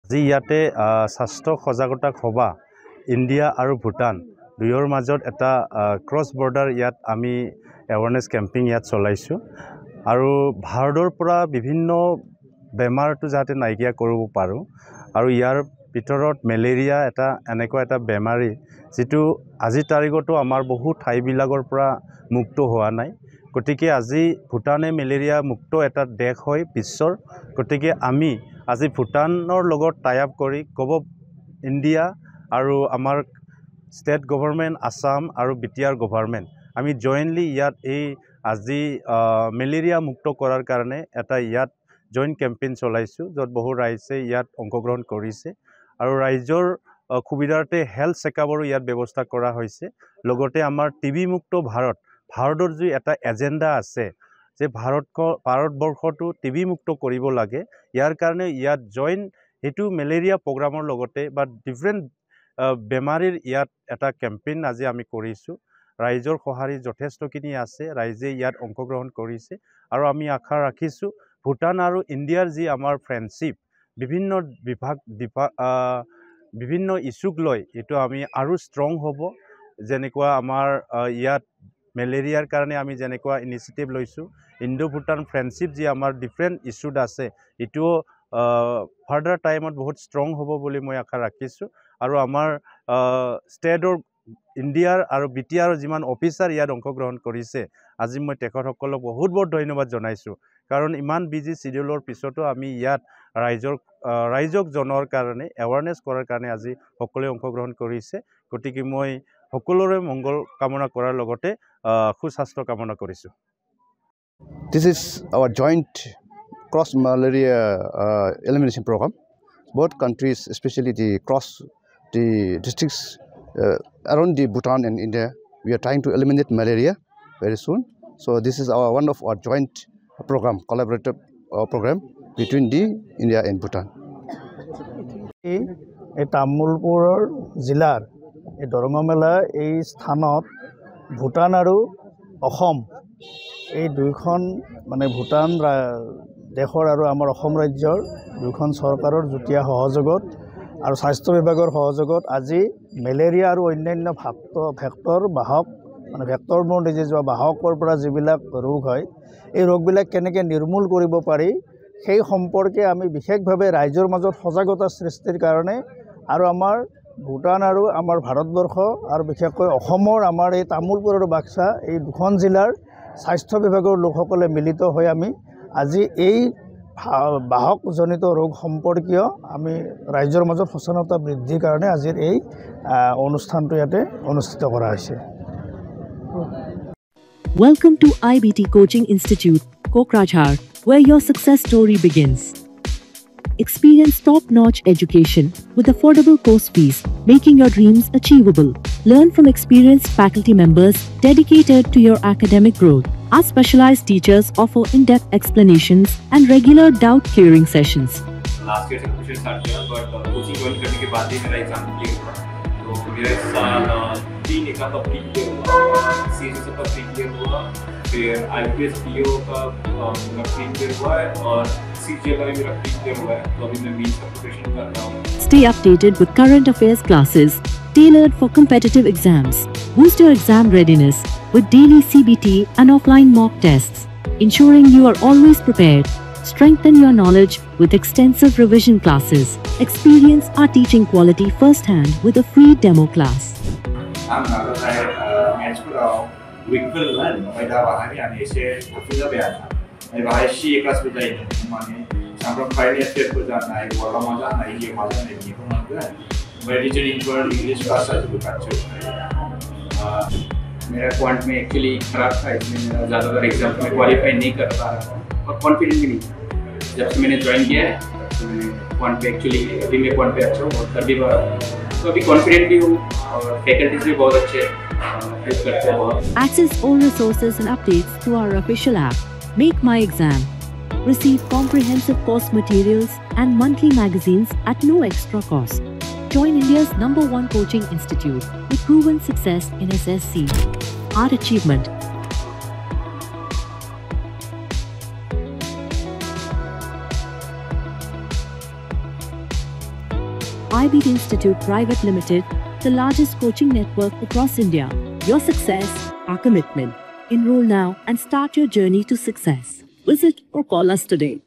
আজি ইয়াতে স্বাস্থ্য সজাগতা সভা ইণ্ডিয়া আৰু ভূটান দুয়োৰ মাজত এটা ক্ৰছ বৰ্ডাৰ ইয়াত আমি এৱাৰনেছ কেম্পিং ইয়াত চলাইছোঁ আৰু ভাৰতৰ পৰা বিভিন্ন বেমাৰটো যাতে নাইকিয়া কৰিব পাৰোঁ আৰু ইয়াৰ ভিতৰত মেলেৰিয়া এটা এনেকুৱা এটা বেমাৰী যিটো আজি তাৰিখতো আমাৰ বহু ঠাইবিলাকৰ পৰা মুক্ত হোৱা নাই গতিকে আজি ভূটানে মেলেৰিয়া মুক্ত এটা দেশ হয় বিশ্বৰ গতিকে আমি আজি ভূটানৰ লগত টাই আপ কৰি ইণ্ডিয়া আৰু আমাৰ ষ্টেট গভৰ্ণমেণ্ট আসাম আৰু বিটিআৰ গভৰ্ণমেণ্ট আমি জয়েন্টলি ইয়াত এই আজি মেলেৰিয়া মুক্ত কৰাৰ কাৰণে এটা ইয়াত জইণ্ট কেম্পেইন চলাইছোঁ য'ত বহু ৰাইজে ইয়াত অংশগ্ৰহণ কৰিছে আৰু ৰাইজৰ সুবিধাৰ্থে হেল্থ চেকআপৰো ইয়াত ব্যৱস্থা কৰা হৈছে লগতে আমাৰ টিবি মুক্ত ভাৰতৰ যি এটা এজেণ্ডা আছে যে ভাৰতবৰ্ষটো টিবি মুক্ত কৰিব লাগে ইয়াৰ কাৰণে ইয়াত জইণ্ট এইটো মেলেৰিয়া প্ৰগ্ৰামৰ লগতে বা ডিফাৰেণ্ট বেমাৰীৰ ইয়াত এটা কেম্পেইন আজি আমি কৰিছোঁ ৰাইজৰ সঁহাৰি যথেষ্টখিনি আছে ৰাইজে ইয়াত অংশগ্ৰহণ কৰিছে আৰু আমি আশা ৰাখিছোঁ ভূটান আৰু ইণ্ডিয়াৰ যি আমাৰ ফ্ৰেণ্ডশ্বিপ বিভিন্ন ইছ্যুক লৈ এইটো আমি আৰু ষ্ট্ৰং হ'ব যেনেকুৱা আমাৰ ইয়াত মেলেৰিয়াৰ কাৰণে আমি যেনেকুৱা ইনিচিয়েটিভ লৈছোঁ ইণ্ডো ভূটান ফ্ৰেণ্ডশ্বিপ যি আমাৰ ডিফাৰেণ্ট ইছ্যুত আছে এইটোও ফাৰ্ডাৰ টাইমত বহুত ষ্ট্ৰং হ'ব বুলি মই আশা ৰাখিছোঁ আৰু আমাৰ ষ্টেটৰ ইণ্ডিয়াৰ আৰু বিটিআৰৰ যিমান অফিচাৰ ইয়াত অংশগ্ৰহণ কৰিছে আজি মই তেখেতসকলক বহুত ধন্যবাদ জনাইছোঁ কাৰণ ইমান বিজি চিডিউলৰ পিছতো আমি ইয়াত ৰাইজক জনোৱাৰ কাৰণে এৱাৰনেছ কৰাৰ কাৰণে আজি সকলোৱে অংশগ্ৰহণ কৰিছে গতিকে মই সকলোৰে মংগল কামনা কৰাৰ লগতে সুস্বাস্থ্য কামনা কৰিছোঁ This is our joint cross malaria elimination program. Both countries, especially the districts around the Bhutan and India, we are trying to eliminate malaria very soon. So this is one of our joint program, collaborative program between the India and Bhutan. এই তামুলপুৰৰ জিলাৰ এই দৰঙমেলা এই স্থানত ভূটান আৰু অসম এই দুইখন মানে ভূটান দেশৰ আৰু আমাৰ অসম ৰাজ্যৰ দুইখন চৰকাৰৰ যুটীয়া সহযোগত আৰু স্বাস্থ্য বিভাগৰ সহযোগত আজি মেলেৰিয়া আৰু অন্যান্য ভেক্টৰ বাহক মানে ভেক্টৰ বৰ্ণ ডিজিজ বা বাহকৰ পৰা যিবিলাক ৰোগ হয় এই ৰোগবিলাক কেনেকৈ নিৰ্মূল কৰিব পাৰি সেই সম্পৰ্কে আমি বিশেষভাৱে ৰাইজৰ মাজত সজাগতা সৃষ্টিৰ কাৰণে আৰু আমাৰ ভূটান আৰু আমাৰ ভাৰতবৰ্ষ আৰু বিশেষকৈ অসমৰ আমাৰ এই তামুলপুৰ আৰু বাক্সা এই দুখন জিলাৰ স্বাস্থ্য বিভাগৰ লোকসকলে মিলিত হৈ আমি আজি এই বাহকজনিত ৰোগ সম্পৰ্কীয় আমি ৰাইজৰ মাজত সচেতনতা বৃদ্ধিৰ কাৰণে আজিৰ এই অনুষ্ঠানটো ইয়াতে অনুষ্ঠিত কৰা হৈছে Welcome to IBT Coaching Institute, Kokrajhar, where your success story begins. Experience top-notch education with affordable course fees, making your dreams achievable. Learn from experienced faculty members dedicated to your academic growth. Our specialized teachers offer in-depth explanations and regular doubt-clearing sessions. Last year से कुछ start किया but coaching join करने के बाद ही मेरा exam clear हुआ तो मेरा इस साल 3 एग्जाम का प्री क्लियर हुआ CSS का प्री क्लियर हुआ फिर IPS PO का प्री क्लियर हुआ है और CGL का भी मेरा प्री क्लियर हुआ है तो अभी मैं मेंस का प्रिपरेशन कर रहा हूँ Stay updated with current affairs classes tailored for competitive exams. Boost your exam readiness with daily CBT and offline mock tests, ensuring you are always prepared. Strengthen your knowledge with extensive revision classes. Experience our teaching quality firsthand with a free demo class. I'm Nagar Sahib, match for week 1 मैं बाहर आने से Africa पे आया मैं बाहर सी class पे जाइए माने संप्रम फाइनल स्टेट को जाना है वो का मजा नहीं ये मजा नहीं है मैं टीचर इंटर इंग्लिश क्लास आज भी काटते मेरा क्वांट में एक्चुअली खराब था इसलिए मेरा ज़्यादातर एग्जाम में क्वालिफाई नहीं कर पा रहा था और कॉन्फिडेंस भी नहीं जब से मैंने ज्वाइन किया है तो मैं क्वांट पे एक्चुअली अभी मैं क्वांट पे अच्छा हूँ और कर भी पा रहा हूँ तो अभी कॉन्फिडेंट भी हूँ और फैकल्टीज भी बहुत अच्छे हेल्प करते हैं बहुत Access all resources and updates through our official app, Make My Exam. Receive comprehensive course materials and monthly magazines at no extra cost. Join India's #1 coaching institute with proven success in SSC. Our achievement. IBT Institute Private Limited, the largest coaching network across India. Your success, our commitment. Enroll now and start your journey to success. Visit or call us today.